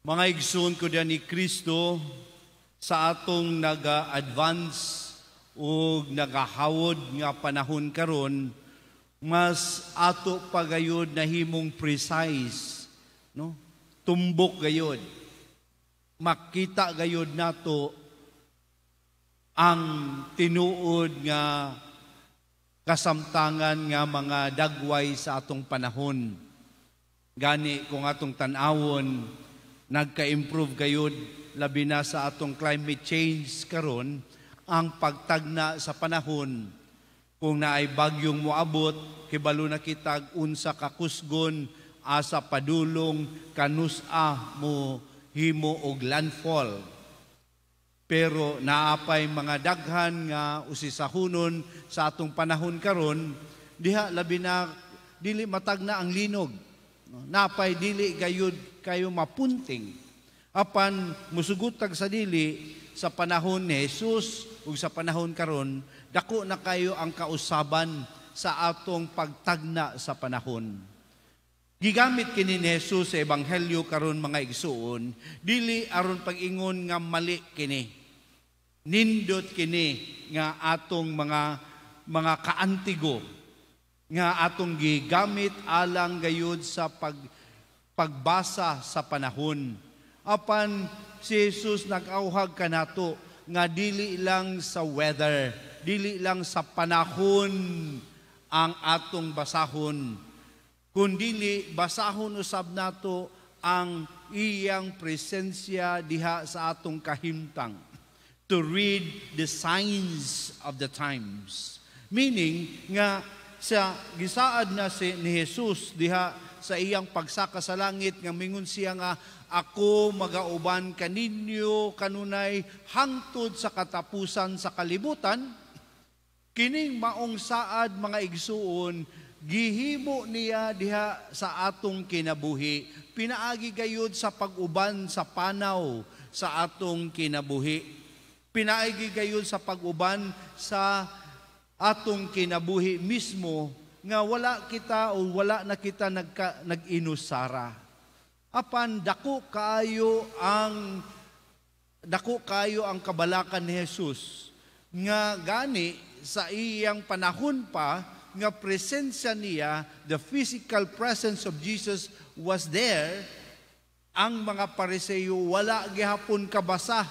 Mga igsoon ko diyan ni Kristo sa atong naga-advance o nagahawod nga panahon karon, mas ato pagayod na himong precise, no? Tumbok gayod. Makita gayod nato ang tinuod nga kasamtangan nga mga dagway sa atong panahon. Gani kung atong tan-awon, nagka-improve gayod labi na sa atong climate change karon, ang pagtagna sa panahon. Kung naay bagyong moabot, kibalo na kitag unsa kakusgon asa padulong kanusa mo himo og landfall. Pero naapay mga daghan nga usisahunon sa atong panahon karon, diha labi na dili matagna ang linog. Napay dili gayud kayo mapunting. Apan musugutag sa dili sa panahon ni Jesus ug sa panahon karon, dako na kayo ang kausaban sa atong pagtagna sa panahon. Gigamit kini ni Jesus sa ebanghelyo karon mga igsuon, dili aron pag-ingon nga mali kini. Nindot kini nga atong mga kaantigo nga atong gigamit alang gayud sa pagbasa sa panahon. Apan si Jesus nag-auhag kanato nga dili lang sa weather, dili lang sa panahon ang atong basahon, kundili basahon usab nato ang iyang presensya diha sa atong kahimtang. To read the signs of the times. Meaning nga sa gisaad na ni Jesus diha sa iyang pagsaka sa langit nga mingon siya nga, ako magauban kaninyo kanunay hangtod sa katapusan sa kalibutan. Kining maong saad mga igsuon, gihimo niya diha sa atong kinabuhi. Pinaagi gayud sa pag-uban sa panaw sa atong kinabuhi. Pinaagi gayud sa pag-uban sa atong kinabuhi mismo nga wala kita o wala na kita nag-inusara. Apan dako kayo ang kabalakan ni Jesus nga gani sa iyang panahon pa nga presensya niya, the physical presence of Jesus was there. Ang mga Pariseo wala gihapon kabasa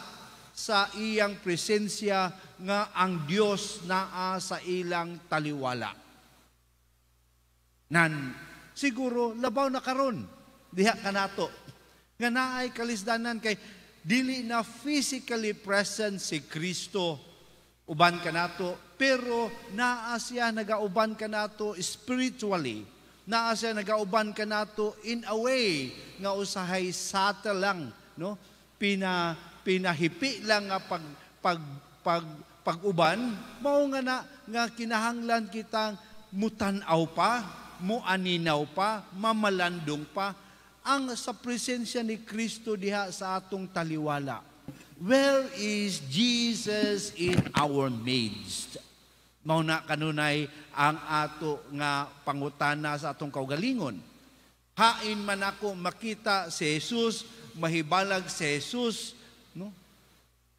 sa iyang presensya nga ang Dios naa sa ilang taliwala. Siguro labaw na karon diha kanato nga naay kalisdanan kay dili na physically present si Kristo uban kanato, pero naa siya nagauban kanato spiritually, naa siya nagauban kanato in a way nga usahay subtle lang, no? Pinahipi lang nga pag-uban, mao nga kinahanglan kitang mutan-aw pa, muaninaw pa, mamalandong pa ang sa presensya ni Kristo diha sa atong taliwala. Where is Jesus in our midst? Mao na kanunay ang ato nga pangutana sa atong kaugalingon. Hain man ako makita si Jesus, mahibalag si Jesus, no?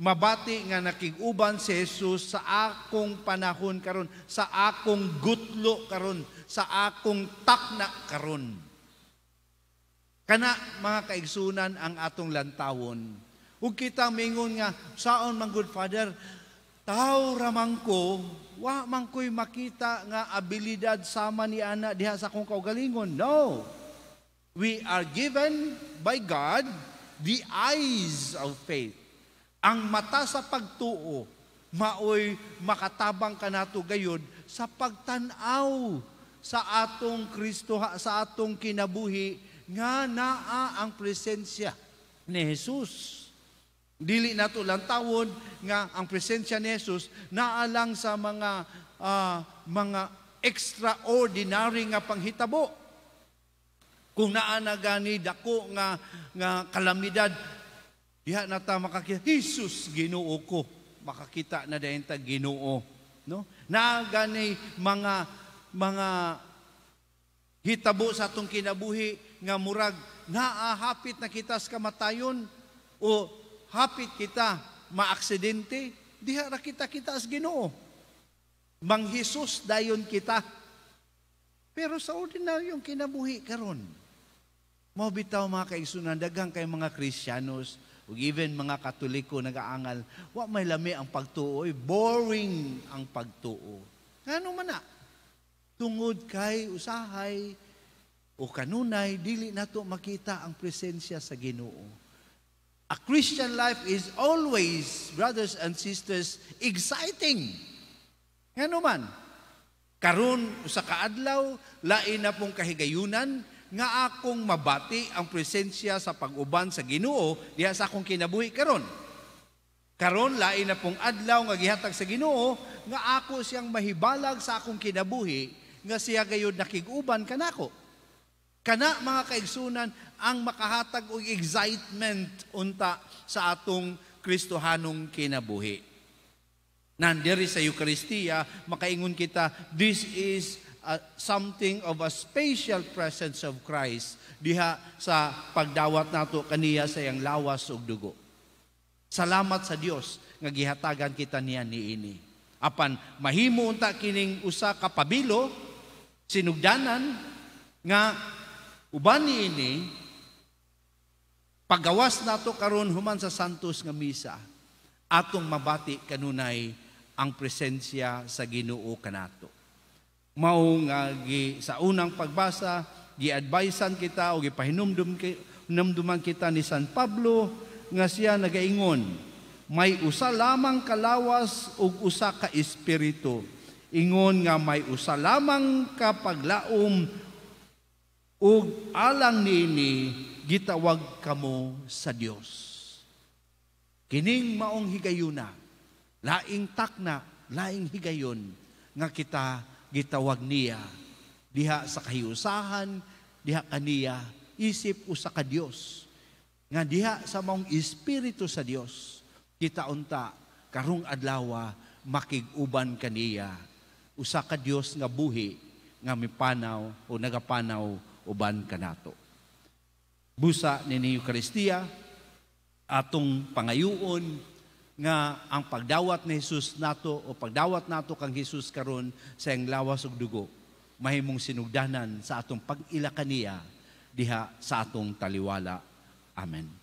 Mabati nga nakig-uban si Jesus sa akong panahon karon, sa akong gutlo karon, sa akong takna karon. Kana mga kaigsunan ang atong lantawon. Ug kita mingon nga, saon man good Father, tao ramang ko, wa man ko'y makita nga abilidad sama ni ana diha sa akong kaugalingon. No. We are given by God the eyes of faith. Ang mata sa pagtuo, maoy makatabang kanato gayud sa pagtan-aw sa atong Kristo, sa atong kinabuhi, nga naa ang presensya ni Jesus. Dili nato lang tawon nga ang presensya ni Jesus naa lang sa mga extraordinary nga panghitabo. Kung naa na gani dako nga kalamidad, diha nata makakita, Jesus Ginoo ko, makakita na dayon ta Ginoo, no? Naa gani mga hitabo sa atong kinabuhi nga murag nga hapit na kita sa kamatayon o hapit kita maaksidente, diha ra kita as Ginoo. Mang Hesus dayon kita. Pero sa ordinaryong kinabuhi karon, mao bitaw mga kaigsunan, daghang kay mga Kristiyanos ug even mga Katoliko nagaangal, wa may lami ang pagtuo, boring ang pagtuo. Ngano man na? Tungod kay usahay o kanunay, dili nato makita ang presensya sa Ginoo. A Christian life is always, brothers and sisters, exciting. Ngano man? Karon usa ka adlaw, lain na pong kahigayunan nga akong mabati ang presensya sa pag-uban sa Ginoo diha sa akong kinabuhi karon. Karon lain na pong adlaw nga gihatag sa Ginoo nga ako siyang mahibalag sa akong kinabuhi nga siya gayud nakig-uban kanako. Kana mga kaigsunan ang makahatag og excitement unta sa atong Kristohanong kinabuhi. Nandiri sa Eucharistia, makaingon kita, this is something of a special presence of Christ diha sa pagdawat nato kaniya sa iyang lawas ug dugo. Salamat sa Dios nga gihatagan kita niya niini. Apan mahimo unta kining usa ka pabilo, sinugdanan nga uban niini paggawas nato karon human sa Santos nga misa, atong mabati kanunay ang presensya sa Ginoo kanato. Mao nga sa unang pagbasa, gi-advisean kita o gipahinumduman kita ni San Pablo nga siya nagaingon, may usa lamang kalawas ug usa ka espiritu. Ingon nga may usa lamang ka paglaom ug alang niini gitawag kamo sa Dios. Kining maong higayuna, laing takna, laing higayon nga kita gitawag niya diha sa kahiusahan, diha kaniya isip usa ka Dios. Nga diha sa maong espiritu sa Dios, kita unta karong adlaw makig-uban kaniya usa ka Dios nga buhi nga mipanaw o nagapanaw uban kanato. Busa ni Eucharistia atong pangayuon nga ang pagdawat ni Jesus nato o pagdawat nato kang Jesus karon sa iyang lawas ug dugo mahimong sinugdanan sa atong pag-ila kaniya diha sa atong taliwala. Amen.